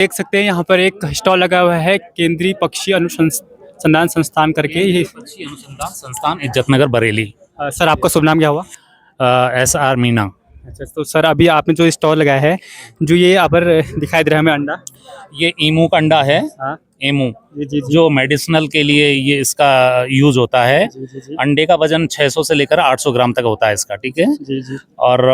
देख सकते हैं यहाँ पर एक स्टॉल लगा हुआ है केंद्रीय पक्षी अनुसंधान संस्थान करके। ये पक्षी अनुसंधान संस्थान इज्जतनगर बरेली। सर आपका शुभ नाम क्या हुआ? SR मीना। अच्छा, तो सर अभी आपने जो स्टॉल लगाया है, जो ये यहाँ पर दिखाई दे रहा है हमें अंडा। ये ईमू का अंडा है। हाँ एमू जी जी जी जो मेडिसिनल के लिए ये इसका यूज होता है। जी जी जी अंडे का वजन 600 से लेकर 800 ग्राम तक होता है इसका, ठीक है। जी जी और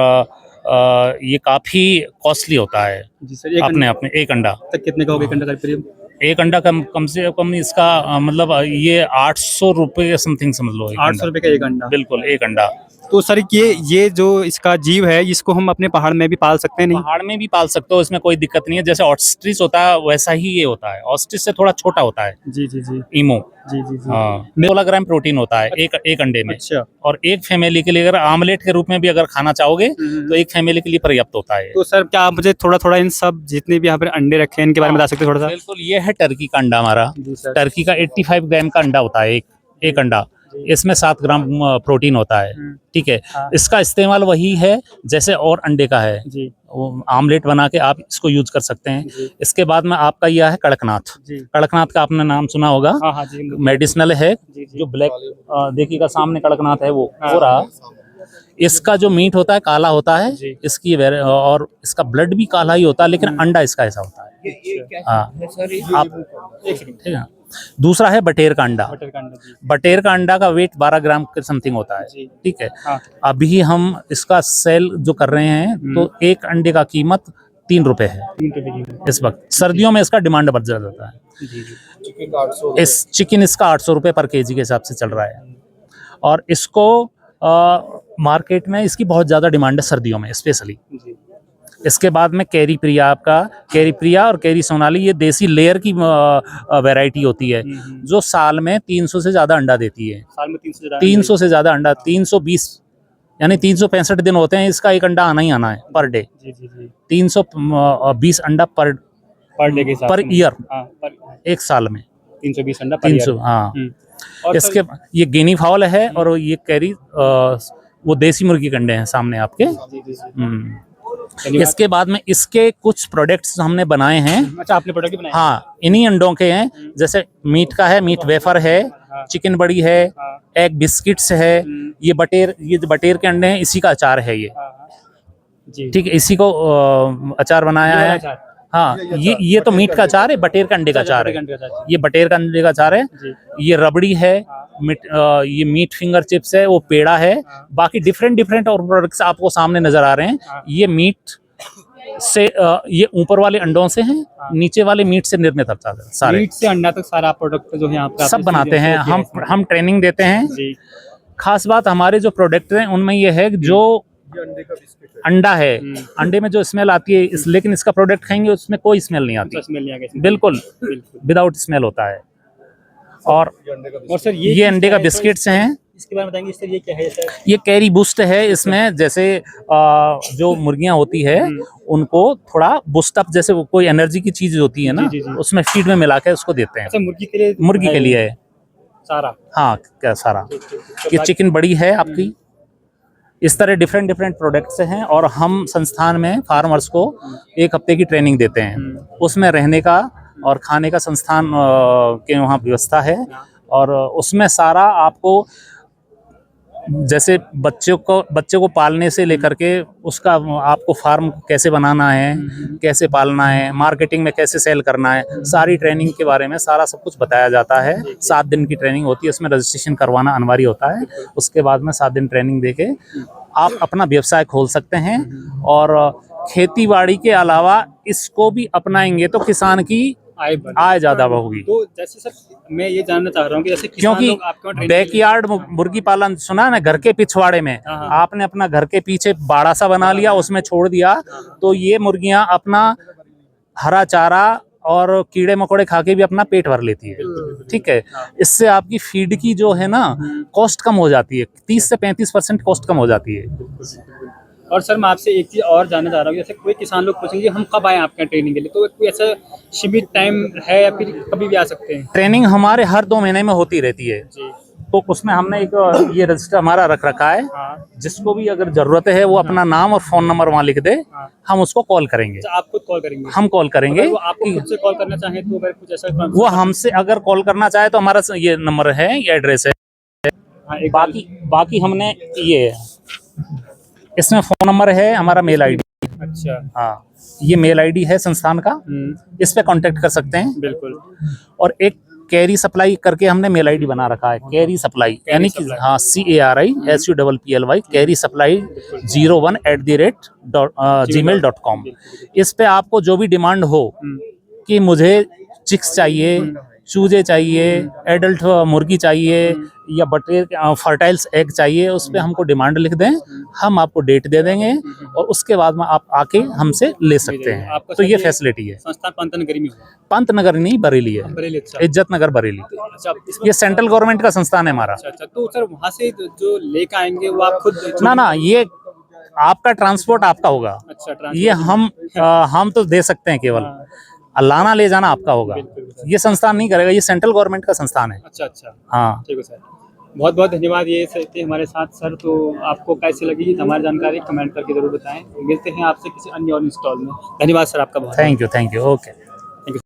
ये काफी कॉस्टली होता है। जी सर, अपने अपने एक अंडा तक कितने का होगा एक अंडा करीब? एक अंडा कम से कम इसका मतलब ये 800 रुपये समथिंग समझ लो। 800 रुपये का एक अंडा? बिल्कुल, एक अंडा। तो सर ये जो इसका जीव है, इसको हम अपने पहाड़ में भी पाल सकते हैं? नहीं, पहाड़ में भी पाल सकते हो, इसमें कोई दिक्कत नहीं है। जैसे ऑस्ट्रिच होता है वैसा ही ये होता है, ऑस्ट्रिच से थोड़ा छोटा होता है जी जी जी ईमो। जी जी जी हाँ, 16 ग्राम प्रोटीन होता है एक अंडे में। अच्छा। और एक फैमिली के लिए अगर आमलेट के रूप में भी अगर खाना चाहोगे तो एक फैमिली के लिए पर्याप्त होता है। तो सर क्या आप मुझे थोड़ा थोड़ा इन सब जितने भी यहाँ पर अंडे रखे हैं इनके बारे में बता सकते हैं थोड़ा सा? बिल्कुल, ये है टर्की का अंडा हमारा। जी सर। टर्की का 85 ग्राम का अंडा होता है एक अंडा। इसमें 7 ग्राम प्रोटीन होता है, ठीक है। हाँ। इसका इस्तेमाल वही है जैसे और अंडे का है। जी वो आमलेट बना के आप इसको यूज कर सकते हैं। जी इसके बाद में आपका यह है कड़कनाथ। जी। कड़कनाथ का आपने नाम सुना होगा। हाँ हाँ जी। मेडिसिनल है। जी जी। जो ब्लैक देखिएगा सामने कड़कनाथ है वो हाँ। हो रहा। इसका जो मीट होता है काला होता है। जी। इसकी और इसका ब्लड भी काला ही होता है, लेकिन अंडा इसका ऐसा होता है। हाँ, आप ठीक है। दूसरा है बटेर का अंडा। बटर का अंडा? जी बटेर का अंडा का वेट 12 ग्राम के समथिंग होता है, जी। ठीक है। हाँ। अभी हम इसका सेल जो कर रहे हैं तो एक अंडे का कीमत 3 रुपए है 3 रुपए की। इस वक्त। सर्दियों में इसका डिमांड बढ़ जाता है। जी जी। चिकन इसका 800 रुपये पर केजी के हिसाब से चल रहा है। और इसको मार्केट में इसकी बहुत ज़्यादा डिमांड है सर्दियों में स्पेशली। जी इसके बाद में कैरी प्रिया, आपका कैरी प्रिया और कैरी सोनाली, ये देसी लेयर की वैरायटी होती है जो साल में 300 से ज़्यादा अंडा देती है। साल में 300 से ज़्यादा अंडा, 320 यानी 365 दिन होते हैं, इसका एक अंडा आना ही आना है पर डे। जी जी जी। 320 अंडा पर डे के हिसाब पर से? ईयर, हाँ, एक साल में 320 अंडा पर 300। ईयर। हाँ। और इसके ये गिनी फाउल है और ये कैरी वो देसी मुर्गी के अंडे हैं सामने आपके। जी जी जी। इसके बाद में इसके कुछ प्रोडक्ट्स हमने बनाए हैं। अच्छा, आपने प्रोडक्ट बनाए? हाँ, इन्हीं अंडों के हैं। जैसे मीट का है, मीट वेफर है, चिकन बड़ी है, एग बिस्किट्स है। ये जो बटेर के अंडे हैं, इसी का अचार है ये, जी ठीक है। इसी को अचार बनाया है। हाँ, ये तो मीट का अचार है, बटेर का अंडे का अचार है। ये बटेर का अंडे का अचार है। ये रबड़ी है, ये मीट फिंगर चिप्स है, वो पेड़ा है। बाकी डिफरेंट और प्रोडक्ट्स आपको सामने नजर आ रहे हैं। ये मीट से ये ऊपर वाले अंडों से हैं, नीचे वाले मीट से निर्मित है सारे। मीट से अंडा तक सारा प्रोडक्ट जो है यहाँ पे सब बनाते हैं हम ट्रेनिंग देते हैं जी। खास बात हमारे जो प्रोडक्ट हैं उनमें ये है कि जो अंडा है, अंडे में जो स्मेल आती है लेकिन इसका प्रोडक्ट खाएंगे उसमें कोई स्मेल नहीं आती। स्मेल नहीं आएगा? बिल्कुल विदाउट स्मेल होता है। और सर ये अंडे का बिस्किट्स हैं। इसके बारे में बताएंगे सर, ये क्या है सर? ये कैरी बूस्ट है। इसमें जैसे जो मुर्गियां होती है उनको थोड़ा बूस्ट अप, जैसे कोई एनर्जी की चीज होती है ना, उसमें फीड में मिला के उसको देते हैं। अच्छा, मुर्गी के लिए है सारा? हाँ, क्या सारा। ये चिकन बड़ी है आपकी। इस तरह डिफरेंट प्रोडक्ट्स हैं। और हम संस्थान में फार्मर्स को 1 हफ्ते की ट्रेनिंग देते हैं। उसमें रहने का और खाने का संस्थान के वहाँ व्यवस्था है। और उसमें सारा आपको जैसे बच्चे को पालने से लेकर के उसका आपको फार्म कैसे बनाना है, कैसे पालना है, मार्केटिंग में कैसे सेल करना है, सारी ट्रेनिंग के बारे में सारा सब कुछ बताया जाता है। 7 दिन की ट्रेनिंग होती है, उसमें रजिस्ट्रेशन करवाना अनिवार्य होता है। उसके बाद में 7 दिन ट्रेनिंग देके आप अपना व्यवसाय खोल सकते हैं। और खेती बाड़ी के अलावा इसको भी अपनाएंगे तो किसान की आय ज्यादा होगी। तो जैसे सर मैं ये जानना चाह रहा हूँ कि जैसे क्योंकि बैकयार्ड मुर्गी पालन सुना ना, घर के पिछवाड़े में आपने अपना घर के पीछे बाड़ा सा बना लिया, उसमें छोड़ दिया, तो ये मुर्गियां अपना हरा चारा और कीड़े मकोड़े खा के भी अपना पेट भर लेती है, ठीक है। इससे आपकी फीड की जो है ना कॉस्ट कम हो जाती है, 30 से 35% कॉस्ट कम हो जाती है। और सर मैं आपसे एक चीज़ और जानना चाह रहा हूँ, जैसे कोई किसान लोग पूछेंगे हम कब आए आपके ट्रेनिंग के लिए, तो कोई ऐसा सीमित टाइम है या फिर कभी भी आ सकते हैं? ट्रेनिंग हमारे हर 2 महीने में होती रहती है। तो उसमें हमने एक ये रजिस्टर हमारा रख रखा है, हाँ जिसको भी अगर जरूरत है वो अपना नाम और फोन नंबर वहाँ लिख दे, हाँ। हम उसको कॉल करेंगे। अच्छा, आप खुद कॉल करेंगे? हम कॉल करेंगे अगर वो आपको कि खुद से कॉल करना चाहे तो अगर कुछ ऐसा वो हमसे अगर कॉल करना चाहे तो हमारा ये नंबर है, ये एड्रेस है। हाँ, एक बार- बाकी हमने ये इसमें फोन नंबर है, हमारा मेल आईडी। अच्छा। हाँ, ये मेल आईडी है संस्थान का, इस पे कांटेक्ट कर सकते हैं। बिल्कुल। और एक कैरी सप्लाई करके हमने मेल आईडी बना रखा है, कैरी सप्लाई, यानी कि हाँ CARI कैरी सप्लाई 01@gmail.com। इस पे आपको जो भी डिमांड हो कि मुझे चिक्स चाहिए, चूजे चाहिए, एडल्ट मुर्गी चाहिए या बटे फर्टाइल्स एग चाहिए, उस पे हमको डिमांड लिख दें, हम आपको डेट दे देंगे और उसके बाद में आप आके हमसे ले सकते हैं। आपका तो ये सर फैसिलिटी है। संस्थान पंतनगरी में हुआ? पंतनगर नहीं, बरेली है, बरेली। अच्छा इज्जत नगर बरेली। अच्छा, इसमें- ये सेंट्रल गवर्नमेंट का संस्थान है हमारा। अच्छा अच्छा, तो सर वहाँ से जो लेकर आएंगे वो आप खुद ना, ये आपका ट्रांसपोर्ट आपका होगा। अच्छा, ट्रांसपोर्ट- ये हम तो दे सकते हैं केवल, हाँ। लाना ले जाना आपका होगा। बिल्कुल। ये संस्थान नहीं करेगा, ये सेंट्रल गवर्नमेंट का संस्थान है। अच्छा अच्छा, हाँ, ठीक है सर, बहुत बहुत धन्यवाद ये सर थे हमारे साथ। सर, तो आपको कैसी लगी हमारी जानकारी कमेंट करके जरूर बताएं। मिलते हैं आपसे किसी अन्य और इंस्टॉल में। धन्यवाद सर आपका बहुत। Thank you, okay.